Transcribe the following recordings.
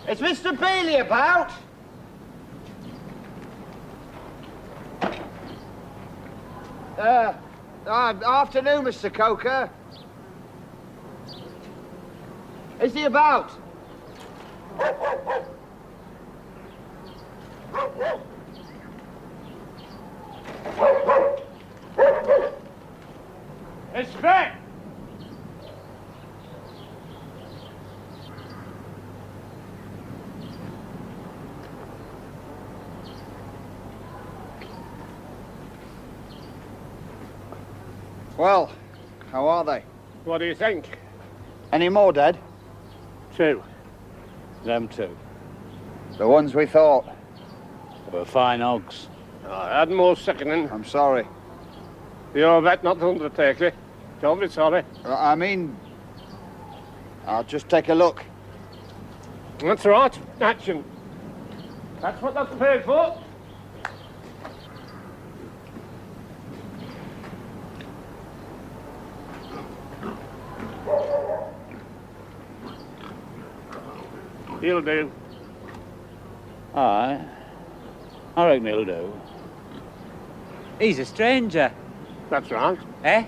Is Mr Beeley about? Afternoon, Mr Coker. Is he about? It's back! Well, how are they? What do you think? Any more dead? 2. Them 2. The ones we thought. They were fine hogs. I had more sickening. I'm sorry. You're vet, not the undertaker. Don't be sorry. I mean, I'll just take a look. That's right. Action. That's what that's paid for. He'll do. Aye. I reckon he'll do. He's a stranger. That's right. Eh?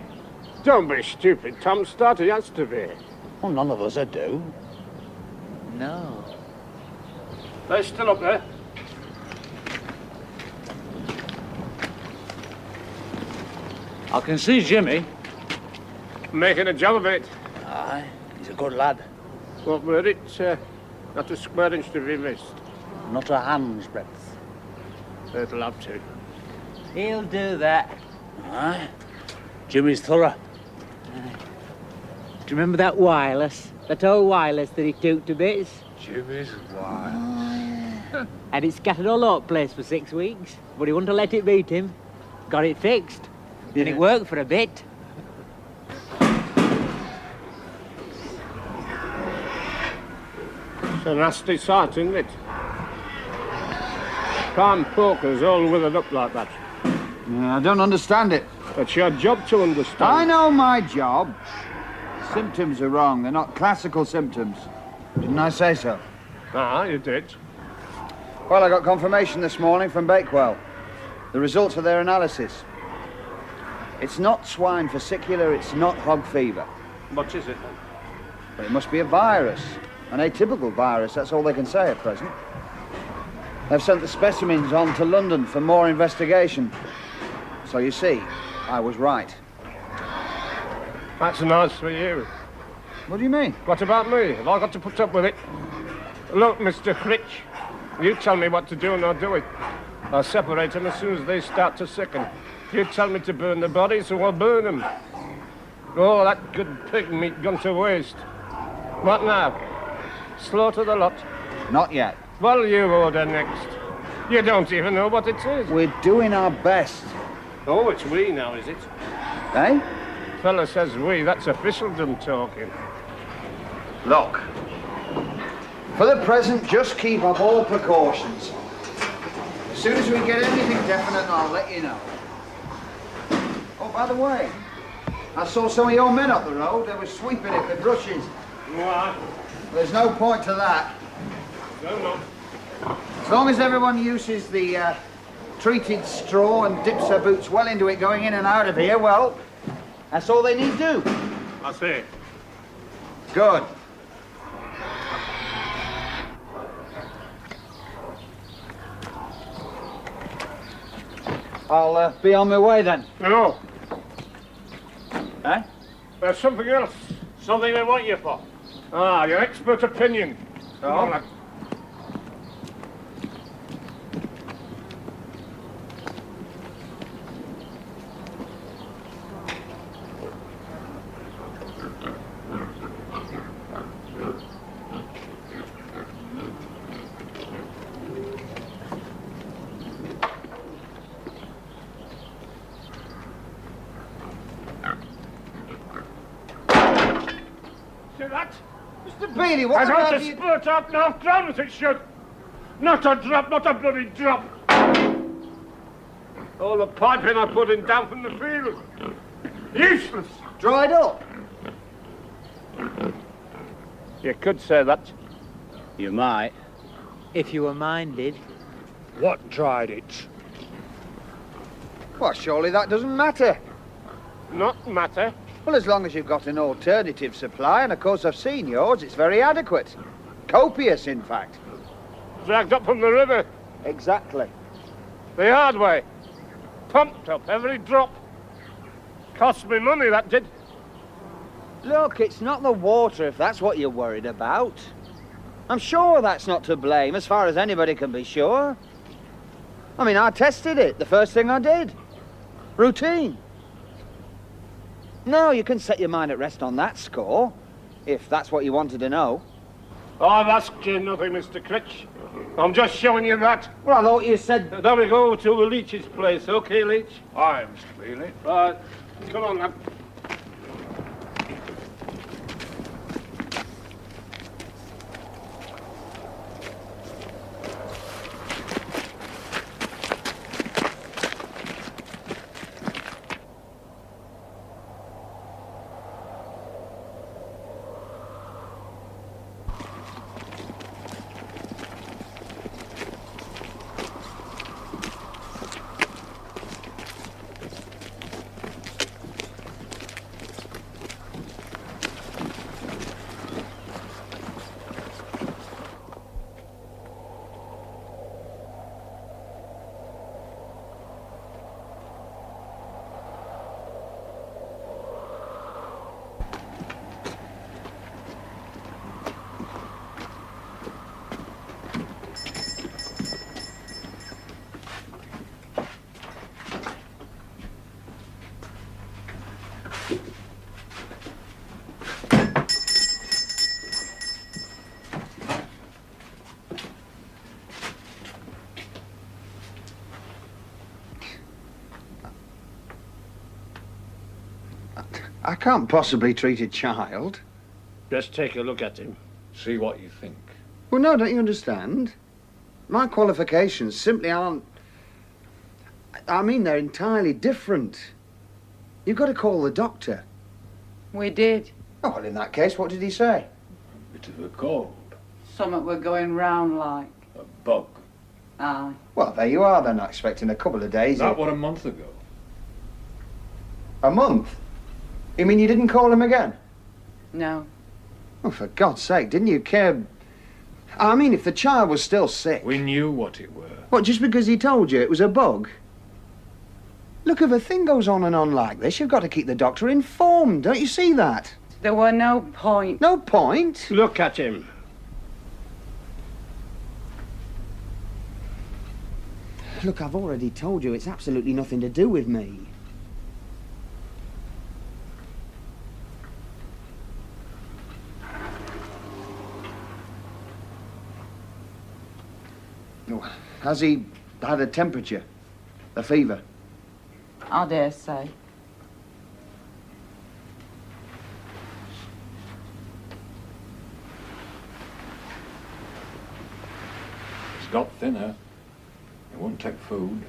Don't be stupid, Tom. Start he has to be. Well, none of us would do. No. They're still up there. I can see Jimmy. Making a job of it. Aye, he's a good lad. What were it? Not a square inch to be missed. Not a hand's breadth. It'll have to. He'll do that. Aye. Jimmy's thorough. Do you remember that wireless? That old wireless that he took to bits? Jimmy's wild. And it scattered all over the place for 6 weeks. But he wouldn't have let it beat him. Got it fixed. And it worked for a bit. It's a nasty sight, isn't it? Prime poker's all withered up like that. I don't understand it. It's your job to understand. I know my job. Symptoms are wrong. They're not classical symptoms. Didn't I say so? Ah, you did. Well, I got confirmation this morning from Bakewell. The results of their analysis. It's not swine fascicular, it's not hog fever. What is it then? But it must be a virus. An atypical virus, that's all they can say at present. They've sent the specimens on to London for more investigation. So you see, I was right. That's nice for you. What do you mean? What about me? Have I got to put up with it? Look, Mr. Critch, you tell me what to do and I'll do it. I'll separate them as soon as they start to sicken. You tell me to burn the bodies, so I'll burn them. Oh, that good pig meat gone to waste. What now? Slaughter the lot? Not yet. Well, you order next. You don't even know what it is. We're doing our best. Oh, it's we now, is it? Eh? Fella says we, that's officialdom talking. Look. For the present, just keep up all precautions. As soon as we get anything definite, I'll let you know. Oh, by the way, I saw some of your men up the road. They were sweeping it with brushes. What? There's no point to that. No. As long as everyone uses the treated straw and dips their boots well into it going in and out of here, well, that's all they need do. I see. Good. I'll be on my way then. No, Eh? there's something else. Something they want you for. Ah, your expert opinion. Come on, lad. See that? Mr Beeley, what I the want hell to do you... spurt out and half drown as it should. Not a drop, not a bloody drop. All the piping I put in down from the field. Useless. Dried up? You could say that. You might. If you were minded. What dried it? Well, surely that doesn't matter. Not matter. Well, as long as you've got an alternative supply, and of course I've seen yours, it's very adequate. Copious, in fact. Dragged up from the river. Exactly. The hard way. Pumped up every drop. Cost me money, that did. Look, it's not the water, if that's what you're worried about. I'm sure that's not to blame, as far as anybody can be sure. I mean, I tested it, the first thing I did. Routine. No, you can set your mind at rest on that score, if that's what you wanted to know. I've asked you nothing, Mr Critch. I'm just showing you that. Well, I thought you said... Now we go to the Leech's place, okay, Leech? Aye, Mr Beeley. Right. Come on, lad. I can't possibly treat a child. Just take a look at him. See what you think. Well, no, don't you understand? My qualifications simply aren't... I mean, they're entirely different. You've got to call the doctor. We did. Oh, well, in that case, what did he say? Bit of a cold. Something we're going round like. A bug. Aye. Well, there you are, then, not expecting a couple of days. That was a month ago. A month? You mean you didn't call him again? No. Oh, for God's sake, didn't you care... I mean, if the child was still sick... We knew what it were. What, just because he told you it was a bug? Look, if a thing goes on and on like this, you've got to keep the doctor informed. Don't you see that? There were no point. No point. Look at him. Look, I've already told you it's absolutely nothing to do with me. Has he had a temperature? A fever? I dare say. He's got thinner. He won't take food.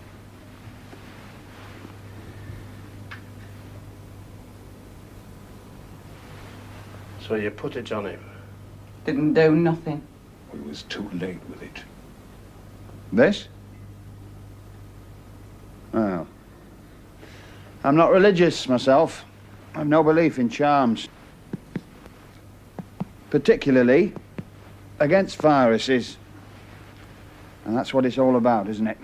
So you put it on him. Didn't do nothing. We was too late with it. This? Well, I'm not religious myself. I've no belief in charms. Particularly against viruses. And that's what it's all about, isn't it?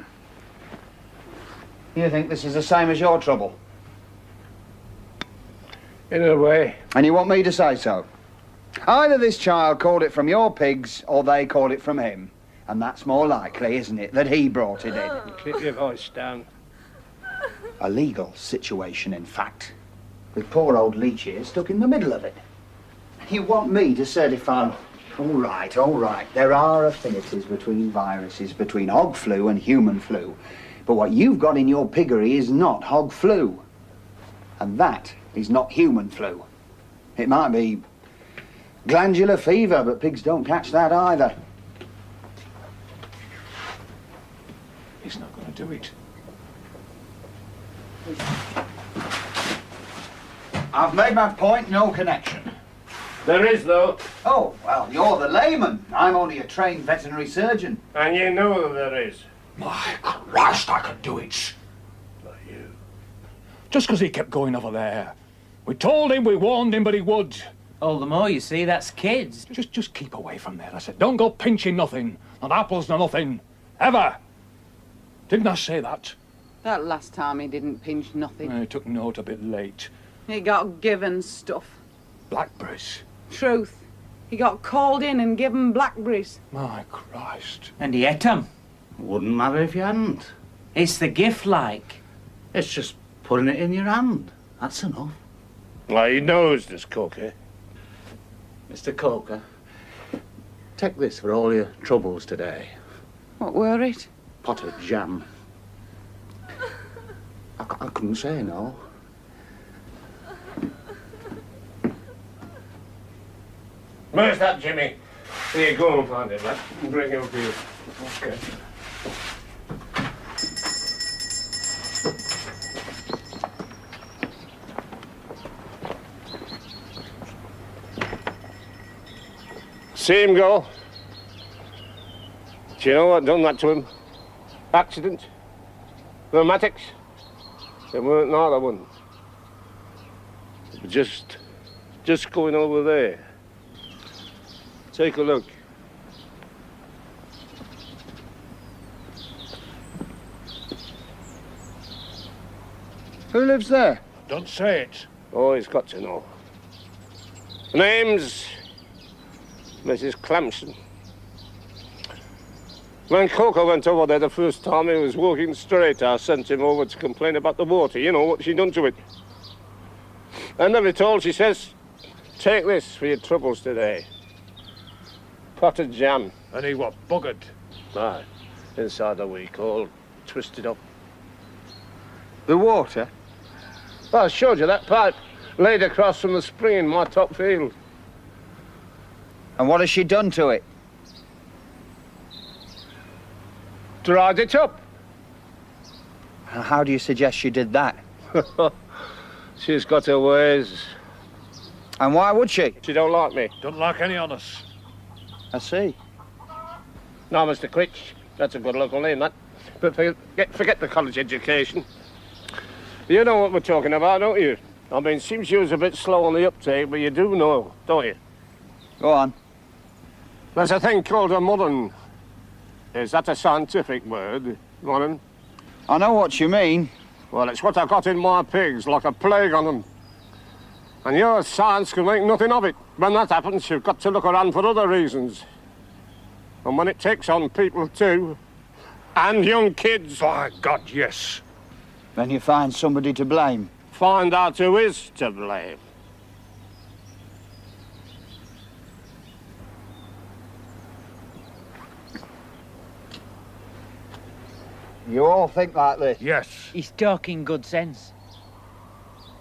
You think this is the same as your trouble? In a way. And you want me to say so? Either this child called it from your pigs, or they called it from him. And that's more likely, isn't it, that he brought it in? Keep your voice down. A legal situation, in fact. With poor old Leech here stuck in the middle of it. You want me to certify... All right. There are affinities between viruses, between hog flu and human flu. But what you've got in your piggery is not hog flu. And that is not human flu. It might be glandular fever, but pigs don't catch that either. He's not going to do it. I've made my point, no connection. There is, though. Oh, well, you're the layman. I'm only a trained veterinary surgeon. And you know there is. My Christ, I could do it. Not you. Just because he kept going over there. We told him, we warned him, but he would. All the more, you see, that's kids. Just keep away from there. I said, don't go pinching nothing. Not apples, nor nothing. Ever. Didn't I say that? That last time he didn't pinch nothing. I took note a bit late. He got given stuff. Blackberries. Truth. He got called in and given blackberries. My Christ. And he ate 'em. Wouldn't matter if you hadn't. It's the gift, like. It's just putting it in your hand. That's enough. Well, he knows this cookie. Mr. Coker, take this for all your troubles today. What were it? Pot of jam. I couldn't say no. Where's that, Jimmy? Here, go and find it, lad. And bring him up here. Okay. See him go? Do you know what done that to him? Accident? Rheumatics? There weren't neither one. Just going over there. Take a look. Who lives there? Don't say it. Oh, he's got to know. The name's Mrs Clemson. When Coco went over there the first time, he was walking straight. I sent him over to complain about the water. You know what she done to it. And of it all, she says, take this for your troubles today. Pot of jam. And he was buggered. Aye, inside a week, all twisted up. The water? Well, I showed you that pipe laid across from the spring in my top field. And what has she done to it? Dried it up. And how do you suggest she did that? She's got her ways. And why would she? She don't like me. Don't like any on us. I see. No, Mr Critch, that's a good local name, that. But forget the college education. You know what we're talking about, don't you? I mean, seems you was a bit slow on the uptake, but you do know, don't you? Go on. There's a thing called a Murrain. Is that a scientific word, Murrain? I know what you mean. Well, it's what I got in my pigs, like a plague on them. And your science can make nothing of it. When that happens, you've got to look around for other reasons. And when it takes on people too, and young kids... By God, yes. Then you find somebody to blame. Find out who is to blame. You all think like this? Yes. He's talking good sense.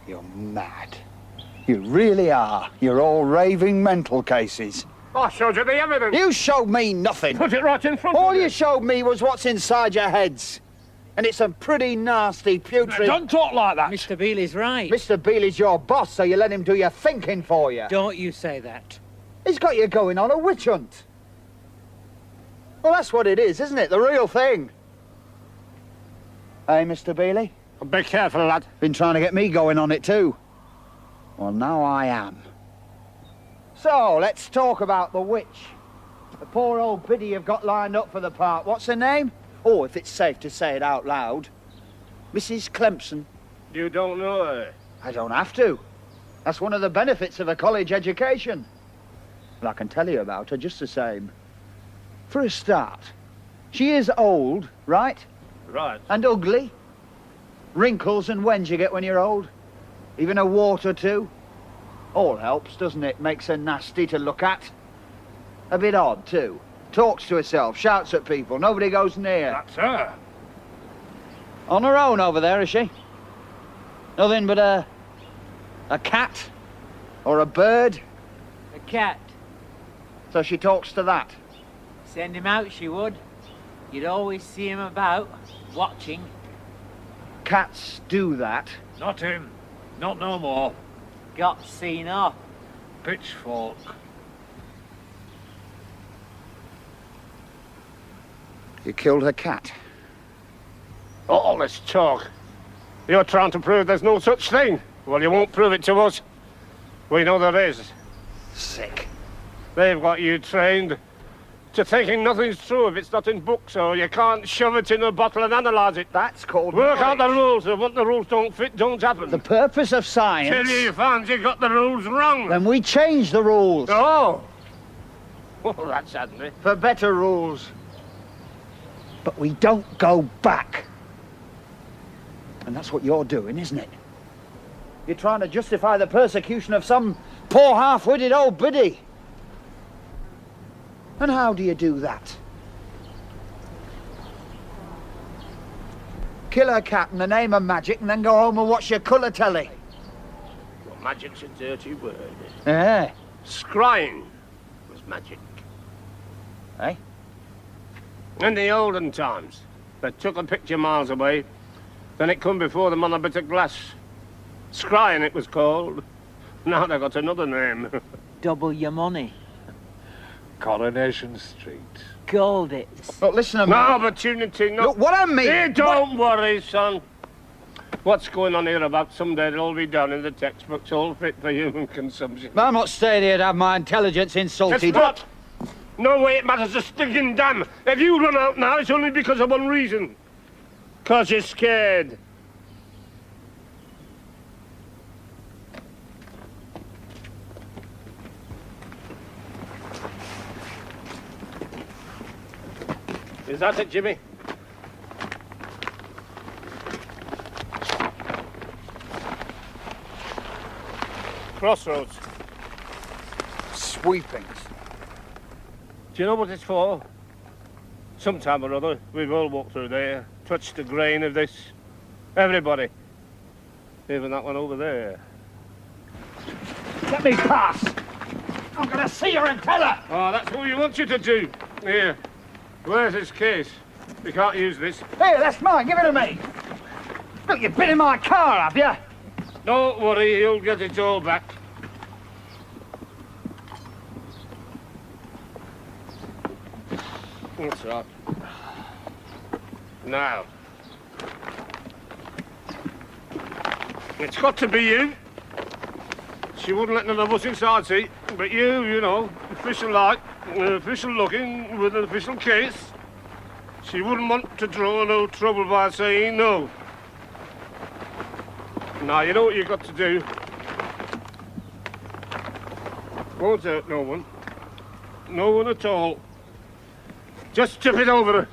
You're mad. You really are. You're all raving mental cases. I showed you the evidence. You showed me nothing. Put it right in front All of you. you showed me was what's inside your heads. And it's a pretty nasty, putrid... Don't talk like that. Mr Beeley's right. Mr Beeley's your boss, so you let him do your thinking for you. Don't you say that. He's got you going on a witch hunt. Well, that's what it is, isn't it? The real thing. Hey, Mr Beeley? Be careful, lad. Been trying to get me going on it too. Well, now I am. So, let's talk about the witch. The poor old biddy you've got lined up for the part. What's her name? Oh, if it's safe to say it out loud. Mrs Clemson. You don't know her. I don't have to. That's one of the benefits of a college education. But I can tell you about her just the same. For a start, she is old, right? Right. And ugly. Wrinkles and wens you get when you're old. Even a wart or two. All helps, doesn't it? Makes her nasty to look at. A bit odd, too. Talks to herself, shouts at people, nobody goes near. That's her. On her own over there, is she? Nothing but a cat? Or a bird? A cat. So she talks to that. Send him out, she would. You'd always see him about, watching. Cats do that. Not him. Not no more. Got seen off. pitchfork. You killed her cat. All this talk. You're trying to prove there's no such thing. Well, you won't prove it to us. We know there is. Sick. They've got you trained to thinking nothing's true if it's not in books, or you can't shove it in a bottle and analyse it. That's called Work out the knowledge. rules, and what the rules don't fit don't happen. The purpose of science... Till you found you got the rules wrong. Then we change the rules. Oh! Well, that's handy. For better rules. But we don't go back. And that's what you're doing, isn't it? You're trying to justify the persecution of some poor half-witted old biddy. And how do you do that? Kill her cat in the name of magic and then go home and watch your colour telly. Well, magic's a dirty word. Eh? Scrying was magic. Eh? In the olden times, they took a picture miles away, then it come before them on a bit of glass. Scrying it was called. Now they got another name. Double your money. Coronation Street. Called it. Look, listen to me. No opportunity, no... Look, what I mean... Hey, don't worry, son. What's going on here about someday it'll all be down in the textbooks, all fit for human consumption. I'm not staying here to have my intelligence insulted. It's not. No way it matters a stinking damn. If you run out now, it's only because of one reason. 'Cause you're scared. Is that it, Jimmy? Crossroads. Sweepings. Do you know what it's for? Sometime or other, we've all walked through there, touched the grain of this. Everybody. Even that one over there. Let me pass. I'm going to see her and tell her. Oh, that's what we want you to do. Here. Where's his case? We can't use this. Here, that's mine. Give it to me. Look, you've been in my car, have you? Don't worry, you'll get it all back. That's right. Now. It's got to be you. She wouldn't let none of us inside, see? But you know, official-like, official-looking, with an official case. She wouldn't want to draw no trouble by saying no. Now, you know what you've got to do. Won't hurt no one. No one at all. Just tip it over her.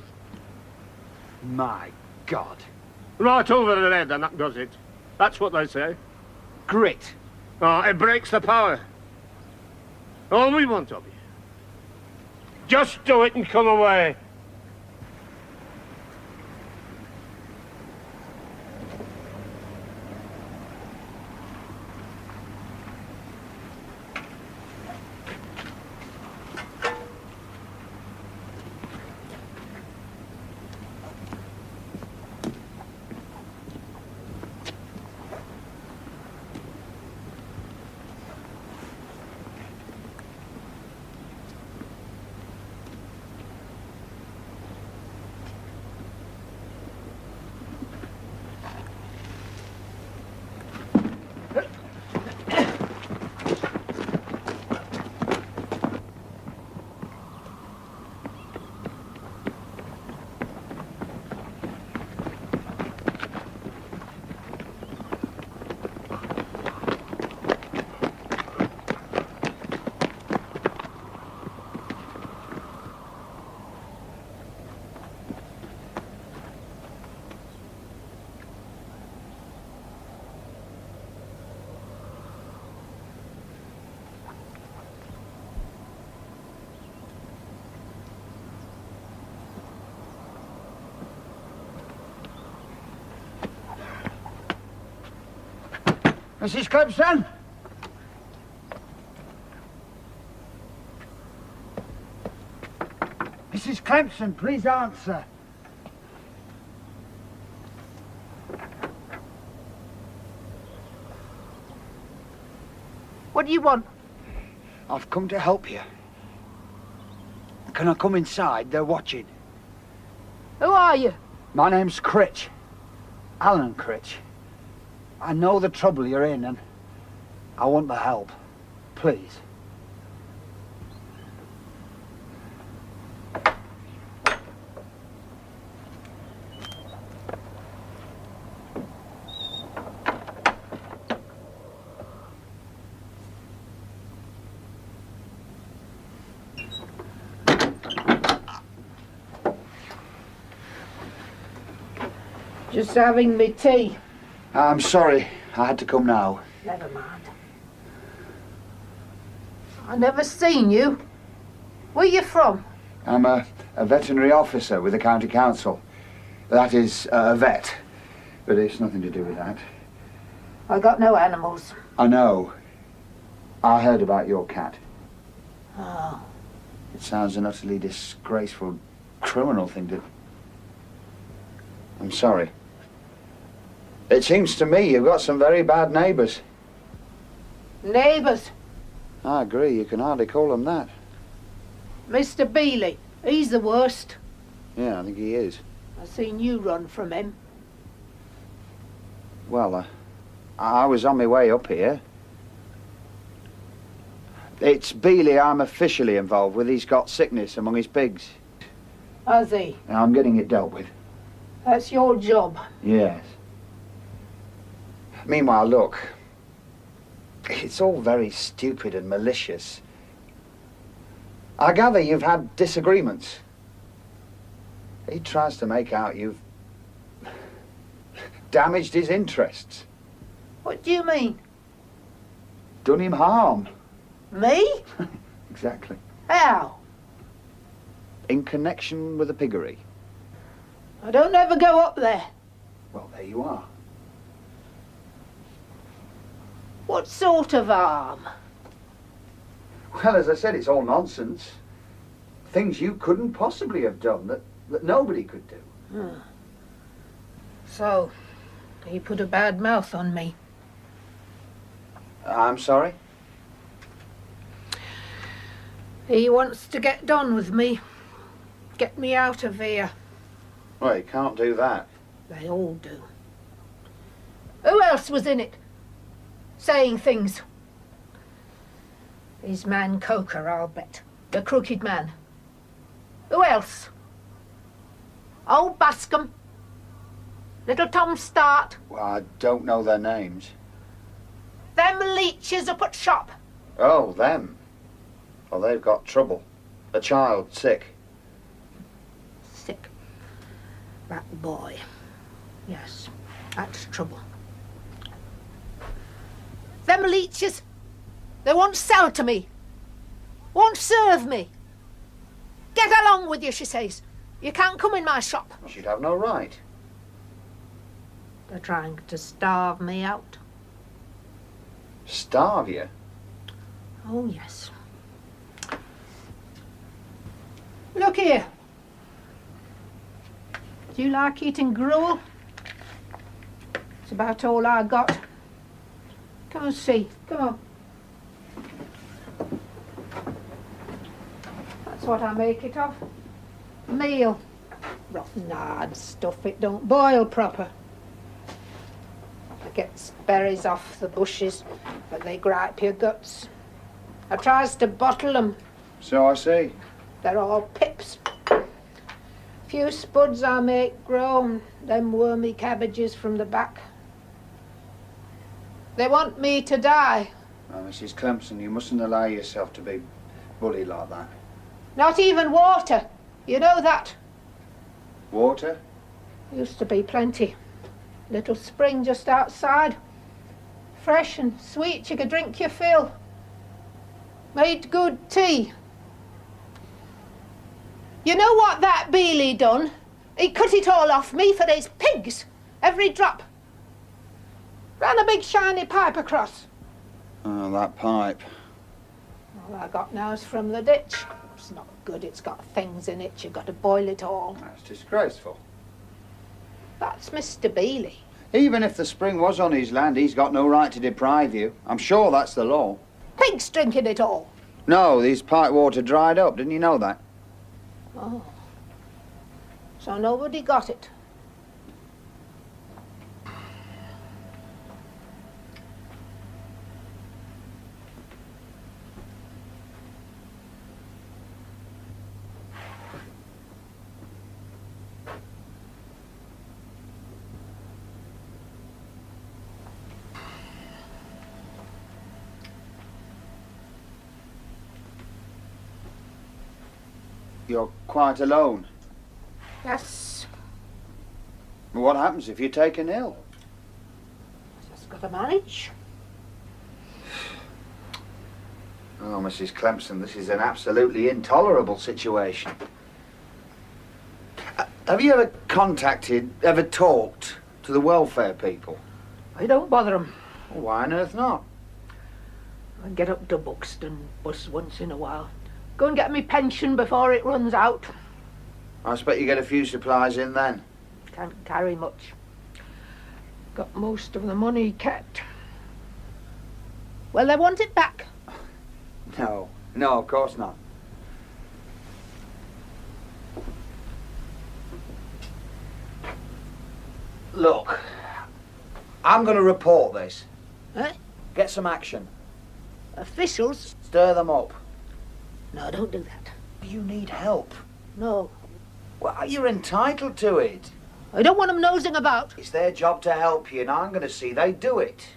My God. Right over her head, and that does it. That's what they say. Grit. Oh, it breaks the power. All we want of you. Just do it and come away. Mrs Clemson? Mrs Clemson, please answer. What do you want? I've come to help you. Can I come inside? They're watching. Who are you? My name's Critch. Alan Critch. I know the trouble you're in and I want the help. Please. Just having me tea. I'm sorry. I had to come now. Never mind. I never seen you. Where you from? I'm a veterinary officer with the county council. That is, a vet. But it's nothing to do with that. I got no animals. I know. I heard about your cat. Oh. It sounds an utterly disgraceful, criminal thing to... I'm sorry. It seems to me you've got some very bad neighbours. Neighbours? I agree, you can hardly call them that. Mr Beeley, he's the worst. Yeah, I think he is. I seen you run from him. Well, I was on my way up here. It's Beeley I'm officially involved with. He's got sickness among his pigs. Has he? And I'm getting it dealt with. That's your job. Yes. Meanwhile, look. It's all very stupid and malicious. I gather you've had disagreements. He tries to make out you've damaged his interests. What do you mean? Done him harm. Me? Exactly. How? In connection with the piggery. I don't ever go up there. Well, there you are. What sort of harm? Well, as I said, it's all nonsense. Things you couldn't possibly have done that nobody could do. So, he put a bad mouth on me. I'm sorry? He wants to get done with me. Get me out of here. Well, you can't do that. They all do. Who else was in it? Saying things. His man Coker, I'll bet. The crooked man. Who else? O.B.E.Y.C.O.N.S.U.M.E. Little Tom Start. Well, I don't know their names. Them leeches up at shop. Oh, them. Well, they've got trouble. A child sick. Sick. That boy. Yes, that's trouble. Them leeches, they won't sell to me. Won't serve me. Get along with you, she says. You can't come in my shop. She'd have no right. They're trying to starve me out. Starve you? Oh, yes. Look here. Do you like eating gruel? It's about all I got. Come and see. Come on. That's what I make it of. Meal. Rotten hard stuff. It don't boil proper. I get berries off the bushes, but they gripe your guts. I tries to bottle them. So I see. They're all pips. Few spuds I make grow, and them wormy cabbages from the back. They want me to die. Oh, Mrs Clemson, you mustn't allow yourself to be bullied like that. Not even water. You know that. Water? Used to be plenty. Little spring just outside. Fresh and sweet, you could drink your fill. Made good tea. You know what that Beeley done? He cut it all off me for his pigs. Every drop. Ran a big shiny pipe across. Oh, that pipe. All I got now is from the ditch. It's not good, it's got things in it. You've got to boil it all. That's disgraceful. That's Mr Beeley. Even if the spring was on his land, he's got no right to deprive you. I'm sure that's the law. Pigs drinking it all. No, this pipe water dried up. Didn't you know that? Oh. So nobody got it? You're quite alone. Yes. What happens if you're taken ill? Just got to manage. Oh, Mrs Clemson, this is an absolutely intolerable situation. Have you ever ever talked to the welfare people? I don't bother 'em. Why on earth not? I get up to Buxton bus once in a while. Go and get me pension before it runs out. I expect you get a few supplies in then. Can't carry much. Got most of the money kept. Well, they want it back. No, no, of course not. Look, I'm going to report this. Eh? Get some action. Officials? Stir them up. No, don't do that. You need help. No. Well, you're entitled to it. I don't want them nosing about. It's their job to help you, and I'm going to see they do it.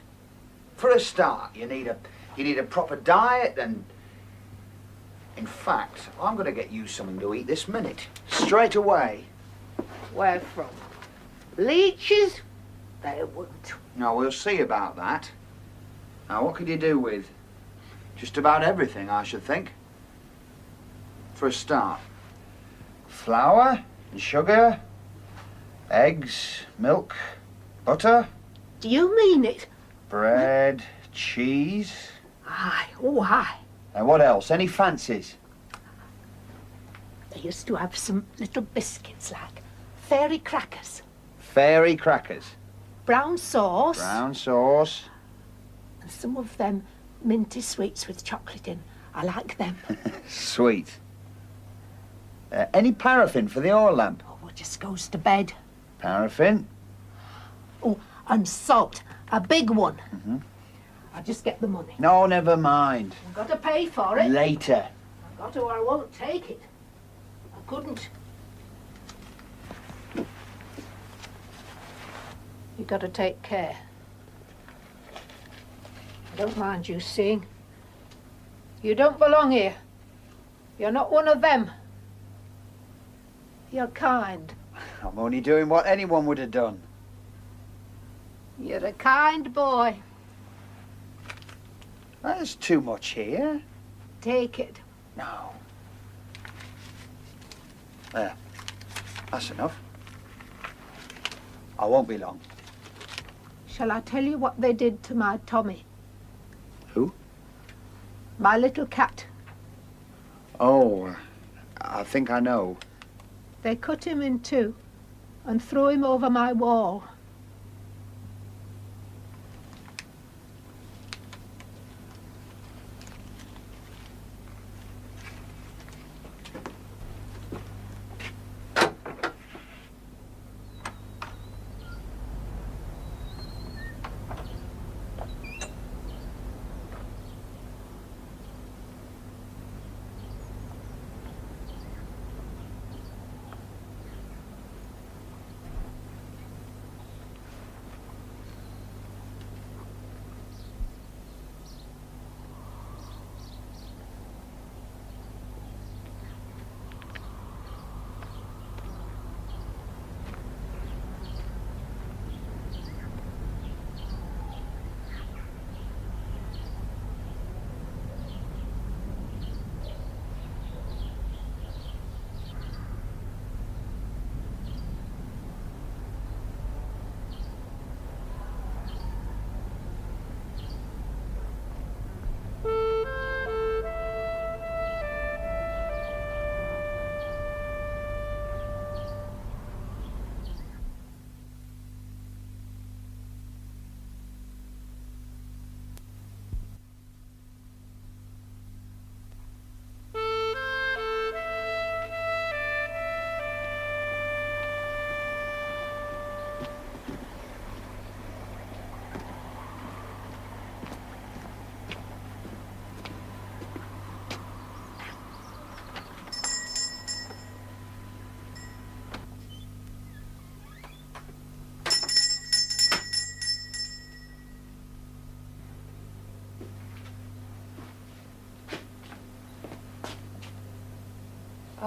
For a start, you need a proper diet, and in fact, I'm going to get you something to eat this minute, straight away. Where from? Leeches? They wouldn't. Now, we'll see about that. Now, what could you do with? Just about everything, I should think. For a start, flour and sugar, eggs, milk, butter. Do you mean it? Bread, cheese. Aye, oh aye. And what else? Any fancies? They used to have some little biscuits like fairy crackers. Fairy crackers. Brown sauce. Brown sauce. And some of them minty sweets with chocolate in. I like them. Sweet. Any paraffin for the oil lamp? Oh, what just goes to bed. Paraffin. Oh, and salt. A big one. Mm-hmm. I'll just get the money. No, never mind. I've got to pay for it. Later. I've got to or I won't take it. I couldn't. You've got to take care. I don't mind you seeing. You don't belong here. You're not one of them. You're kind. I'm only doing what anyone would have done. You're a kind boy. There's too much here. Take it. No. There. That's enough. I won't be long. Shall I tell you what they did to my Tommy? Who? My little cat. Oh, I think I know. They cut him in two and threw him over my wall.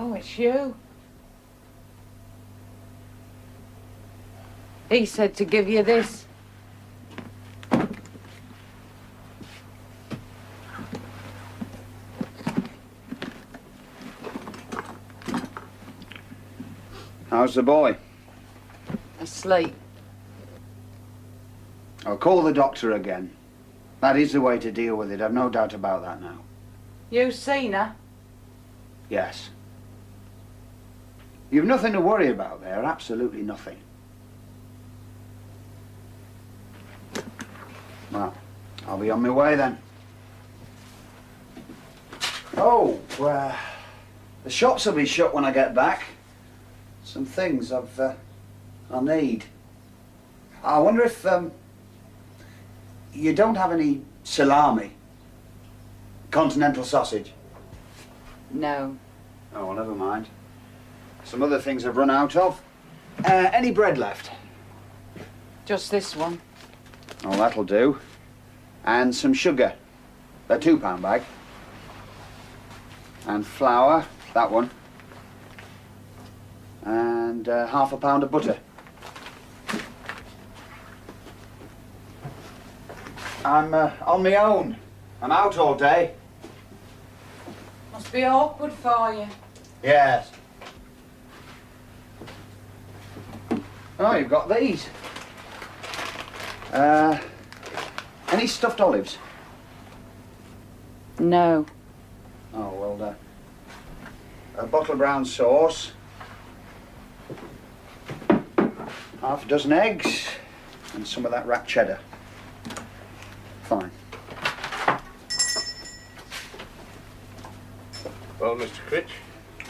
Oh, it's you. He said to give you this. How's the boy? Asleep. I'll call the doctor again. That is the way to deal with it, I've no doubt about that now. You seen her? Yes. You've nothing to worry about there, absolutely nothing. Well, I'll be on my way then. Oh, the shops will be shut when I get back. Some things I'll need. I wonder if you don't have any salami, continental sausage. No. Oh, well, never mind. Some other things I've run out of. Any bread left? Just this one. Oh, that'll do. And some sugar. A £2 bag. And flour, that one. And half a pound of butter. I'm on my own. I'm out all day. Must be awkward for you. Yes. Oh, you've got these. Any stuffed olives? No. Oh, well, a bottle of brown sauce. Half a dozen eggs. And some of that rat cheddar. Fine. Well, Mr Critch?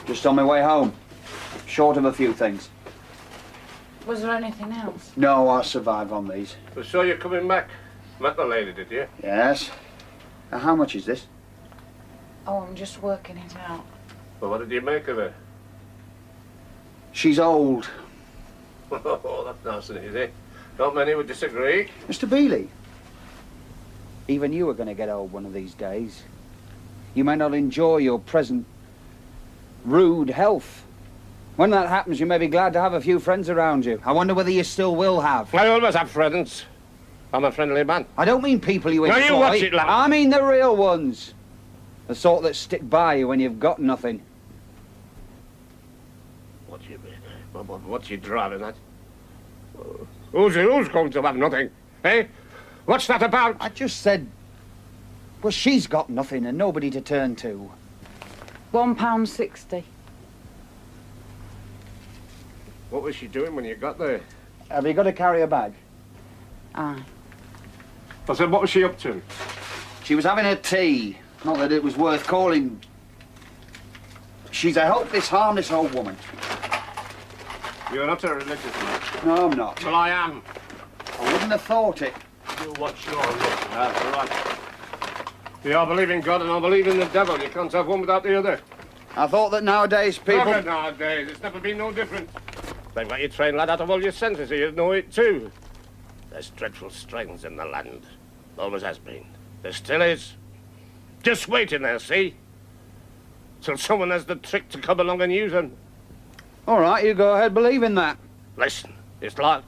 Just on my way home. Short of a few things. Was there anything else? No, I'll survive on these. I saw you coming back. Met the lady, did you? Yes. How much is this? Oh, I'm just working it out. Well, what did you make of her? She's old. Oh, that's nice and easy. Not many would disagree. Mr Beeley, even you are going to get old one of these days. You may not enjoy your present rude health. When that happens, you may be glad to have a few friends around you. I wonder whether you still will have. I always have friends. I'm a friendly man. I don't mean people you Now employ. you watch it, lad. I mean the real ones. The sort that stick by you when you've got nothing. What do you mean? What's you driving at? Who's going to have nothing? Eh? What's that about? I just said, well, she's got nothing and nobody to turn to. £1.60. What was she doing when you got there? Have you got to carry a bag? Aye. I said, what was she up to? She was having a tea. Not that it was worth calling. She's a helpless, harmless old woman. You're not a religious man. No, I'm not. Well, I am. I wouldn't have thought it. You watch your look. That's right. You all believe in God and I believe in the devil. You can't have one without the other. I thought that nowadays people... Never nowadays. It's never been no different. They've got you trained, lad, out of all your senses, so you know it too. There's dreadful strings in the land. Always has been. There still is. Just waiting there, see? Till someone has the trick to come along and use them. All right, you go ahead believing that. Listen, it's like...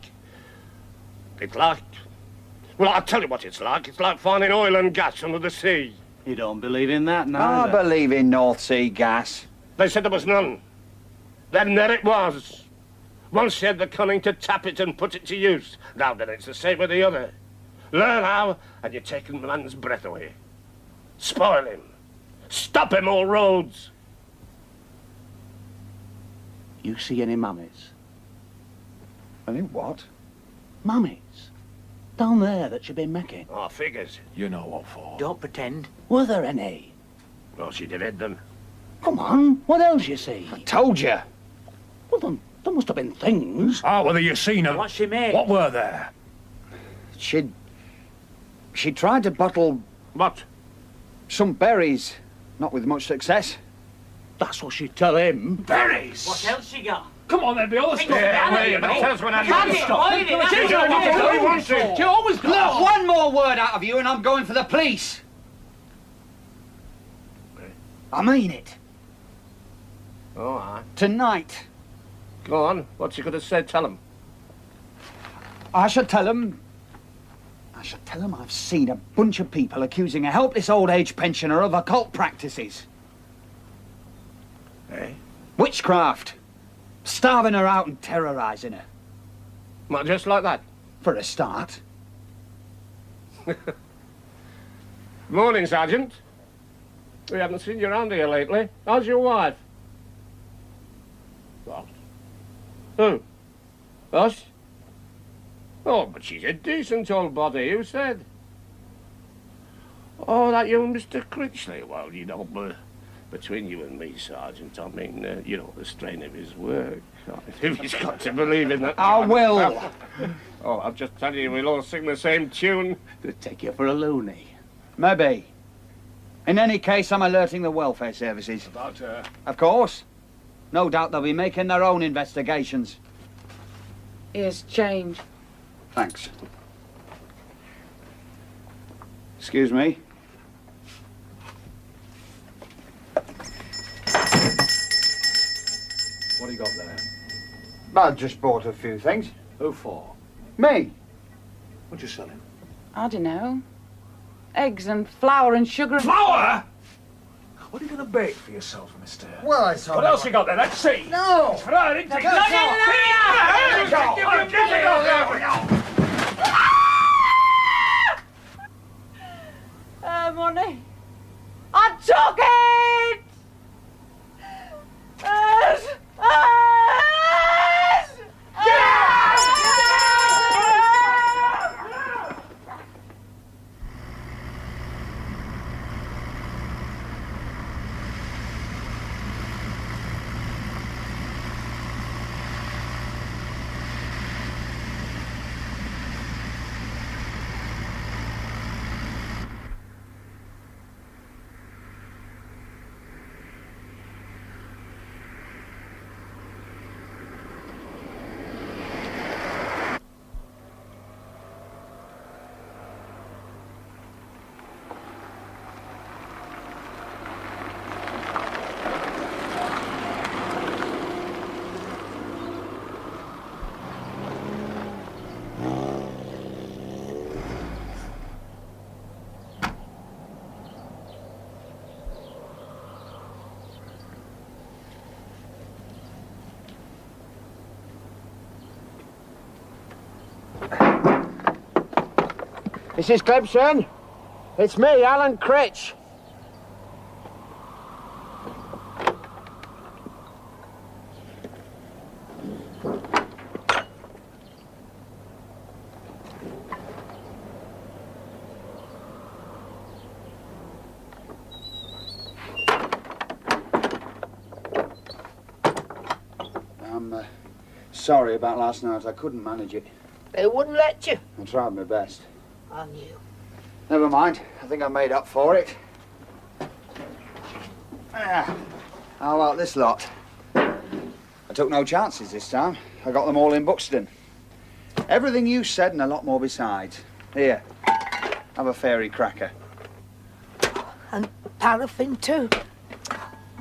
Well, I'll tell you what it's like. It's like finding oil and gas under the sea. You don't believe in that, I neither. believe in North Sea gas. They said there was none. Then there it was. Once you had the cunning to tap it and put it to use. Now then it's the same with the other. Learn how, and you're taking the man's breath away. Spoil him. Stop him all roads. You see any mummies? I mean, what? Mummies? Down there that you've been making? Oh, figures. You know what for. Don't pretend. Were there any? Well, she did hit them. Come on, what else you see? Told you. Well, then, there must have been things. Ah, whether you seen her. What she made? What were there? She tried to bottle What? some berries. Not with much success. That's what she'd tell him. Berries. What else she got? Come on then, be honest. Yeah, wait a minute. Tell us when I Can't need it, to stop. avoid it, that's You what don't I want to do. do what you want to. She always got... Look, one more word out of you and I'm going for the police. I mean it. Oh, aye. Tonight. Go on. What's you going to say? Tell him. I shall tell him I've seen a bunch of people accusing a helpless old age pensioner of occult practices. Eh? Witchcraft. Starving her out and terrorising her. Well, just like that? For a start. Morning, Sergeant. We haven't seen you around here lately. How's your wife? What? Who? Us? Oh, but she's a decent old body, who said? Oh, that young Mr Critchley. Well, you know, between you and me, Sergeant, I mean, you know, the strain of his work. If he's got to believe in that... I will. Oh, I'll just tell you, we'll all sing the same tune. They'll take you for a loony. Maybe. In any case, I'm alerting the welfare services. About her. Of course. No doubt they'll be making their own investigations. Here's change. Thanks. Excuse me. What do you got there? I just bought a few things. Who for? Me? What you selling? I don't know. Eggs and flour and sugar and... Flour? What are you going to bake for yourself, mister? Well, I saw... What else you got there? Let's see. No! Right, take money. I took it! Mrs Clemson, it's me, Alan Critch. I'm sorry about last night. I couldn't manage it. They wouldn't let you. I tried my best. I knew. Never mind. I think I made up for it. Ah, how about this lot? I took no chances this time. I got them all in Buxton. Everything you said and a lot more besides. Here, have a fairy cracker. And paraffin too.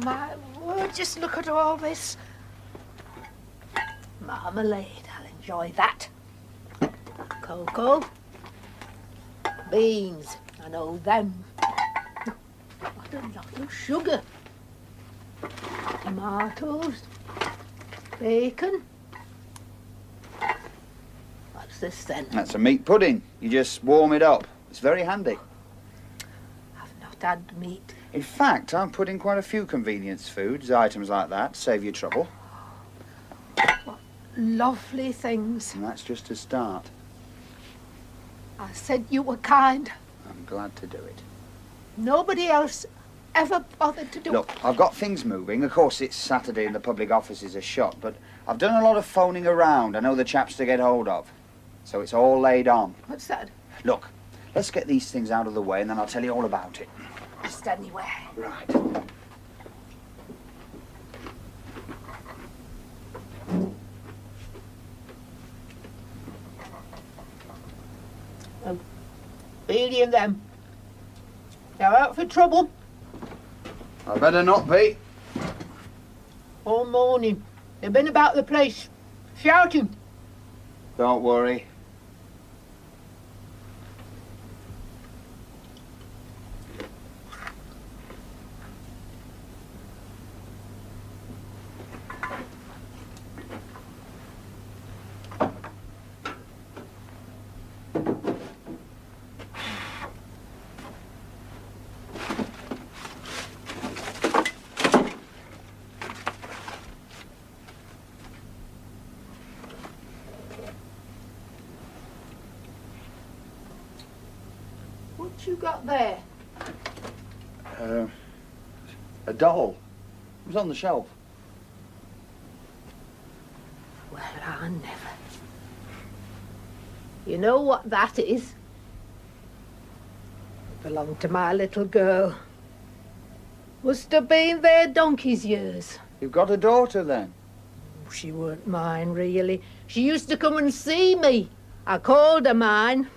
My word, just look at all this. Marmalade, I'll enjoy that. Cocoa. Beans, I know them. What a lot of sugar. Tomatoes. Bacon. What's this then? That's a meat pudding. You just warm it up. It's very handy. I've not had meat. In fact, I'm putting quite a few convenience foods, items like that, to save you trouble. What lovely things. And that's just a start. I said you were kind. I'm glad to do it. Nobody else ever bothered to do Look, I've got things moving. Of course, it's Saturday and the public offices are shut, but I've done a lot of phoning around. I know the chaps to get hold of. So it's all laid on. What's that? Look, let's get these things out of the way and then I'll tell you all about it. Just anywhere. Right. Beeley and them. They're out for trouble. I better not be. All morning. They've been about the place, shouting. Don't worry. What you got there? A doll. It was on the shelf. Well, I never. You know what that is? It belonged to my little girl. Must have been there donkey's years. You've got a daughter then? She weren't mine, really. She used to come and see me. I called her mine.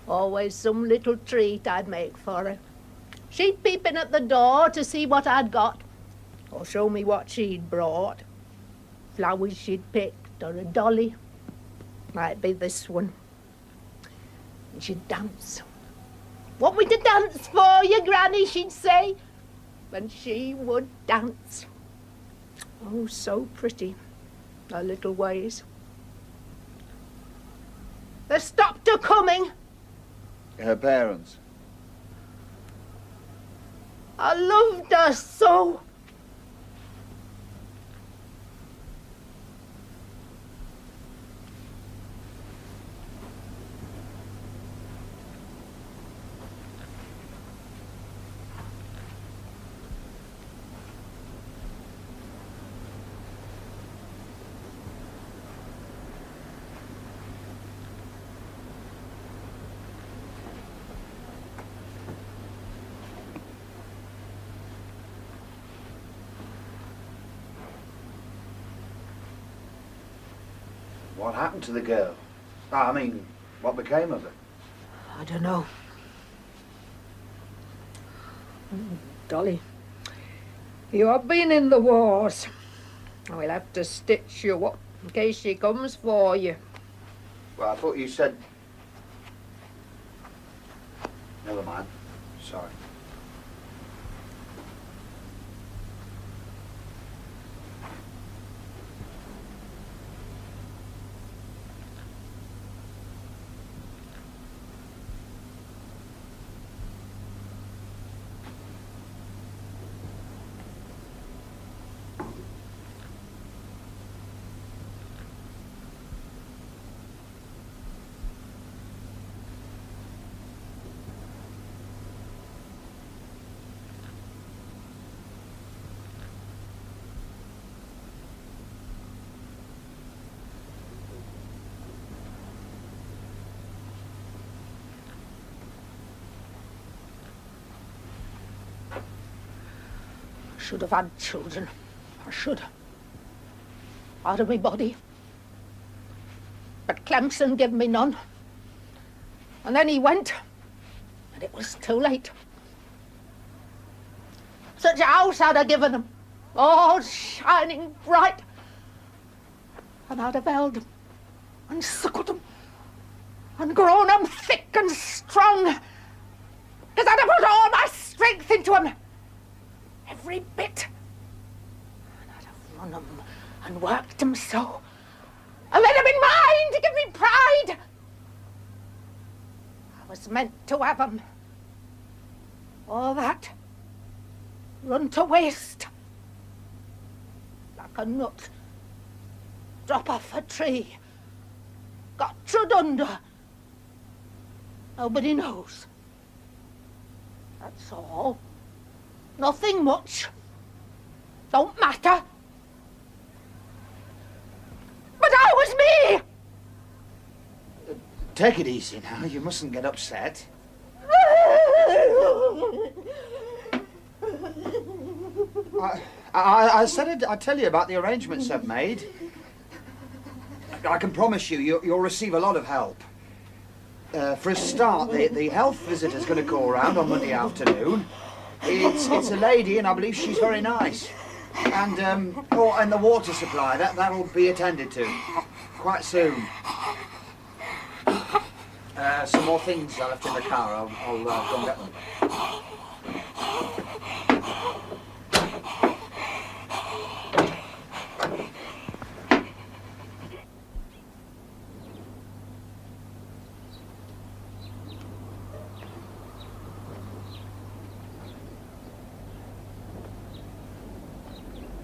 Always some little treat I'd make for her. She'd peep in at the door to see what I'd got, or show me what she'd brought. Flowers she'd picked, or a dolly. Might be this one. And she'd dance. "Want me to dance for you, Granny?" she'd say. And she would dance. Oh, so pretty, her little ways. They stopped her coming. Her parents? I loved her so. What happened to the girl? I mean, what became of her? I don't know. Dolly, you have been in the wars. We'll have to stitch you up in case she comes for you. Well, I thought you said... Never mind. Sorry. Should have had children. I should. Out of my body. But Clemson gave me none. And then he went, and it was too late. Such a house I'd have given him, all shining bright. And I'd have held him, and suckled him, and grown him thick and strong. Because I'd have put all my strength into him. Every bit. And I'd have run him and worked him so. And let him in mine to give me pride. I was meant to have him. All that run to waste. Like a nut. Drop off a tree. Got trod under. Nobody knows. That's all. Nothing much. Don't matter. But I was me! Take it easy now. You mustn't get upset. I said I'd tell you about the arrangements I've made. I can promise you, you'll receive a lot of help. For a start, the health visitor's going to go around on Monday afternoon. It's a lady, and I believe she's very nice. And the water supply, that'll be attended to quite soon. Some more things I left in the car. I'll go and get them.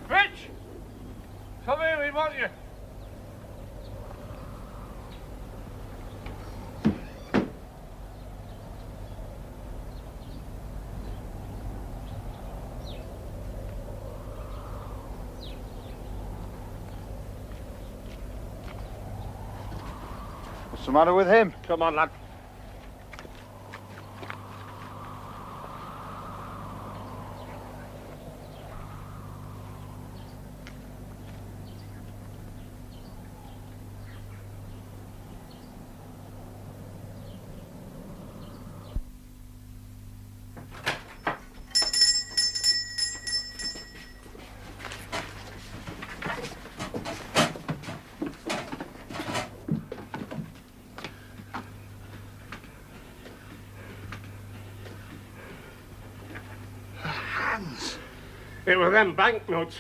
Rich! Come here, we want you. What's the matter with him? Come on, lad. It were them banknotes.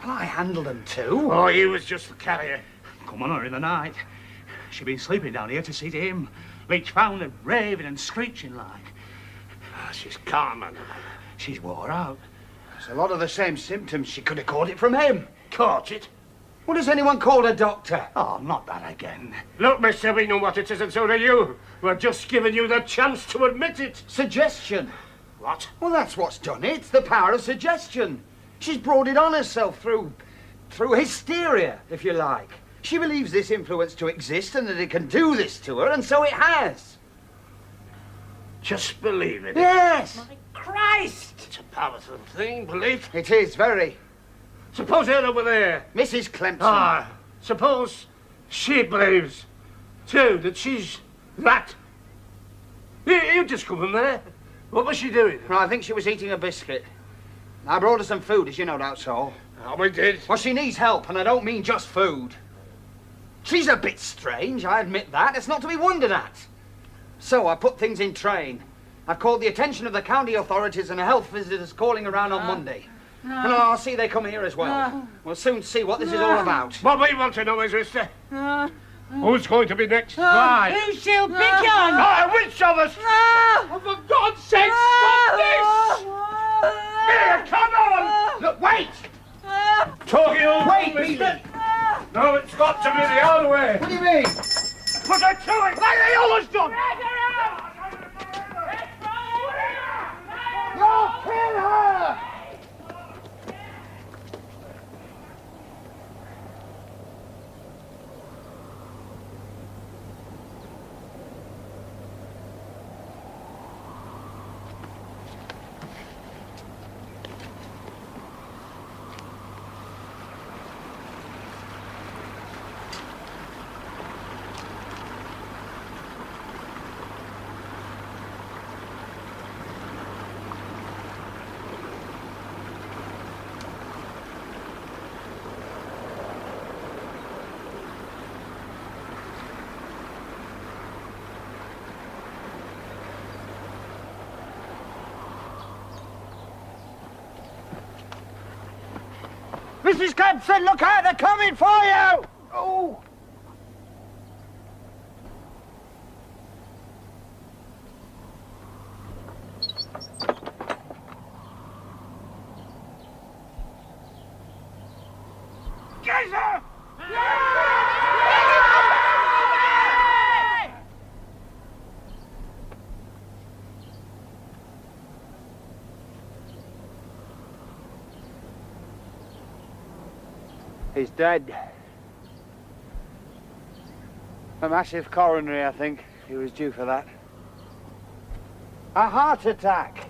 Well, I handled them too. Oh, you was just the carrier. Come on her in the night. She'd been sleeping down here to see to him. Leach found her raving and screeching like. She's calm, man. She's wore out. There's a lot of the same symptoms. She could have caught it from him. Caught it? What has anyone called a doctor? Oh, not that again. Look, mister, we know what it is, and so do you. We're just giving you the chance to admit it. Suggestion. What? Well, that's what's done it. The power of suggestion. She's brought it on herself through hysteria, if you like. She believes this influence to exist and that it can do this to her, and so it has. Just believe it. Yes. My Christ! It's a powerful thing, belief. It is, very. Suppose her over there. Mrs Clemson. Ah, suppose she believes, too, that she's that. You just come from there. What was she doing? Well, I think she was eating a biscuit. I brought her some food, as you no doubt saw. Oh, we did. Well, she needs help, and I don't mean just food. She's a bit strange, I admit that. It's not to be wondered at. So I put things in train. I've called the attention of the county authorities and health visitors calling around on Monday. And I'll see they come here as well. We'll soon see what this is all about. What we want to know is, mister, who's going to be next? Right. Who shall pick on? Ah, which of us? Oh, for God's sake, stop this! Here, come on! Look, wait! Talking all Wait, mister. Beeley. No, it's got to be the other way. What do you mean? Put her to it, like they always done. You'll kill her! Mrs Clemson, look out, they're coming for you! Oh! Get her! He's dead. A massive coronary, I think. He was due for that. A heart attack.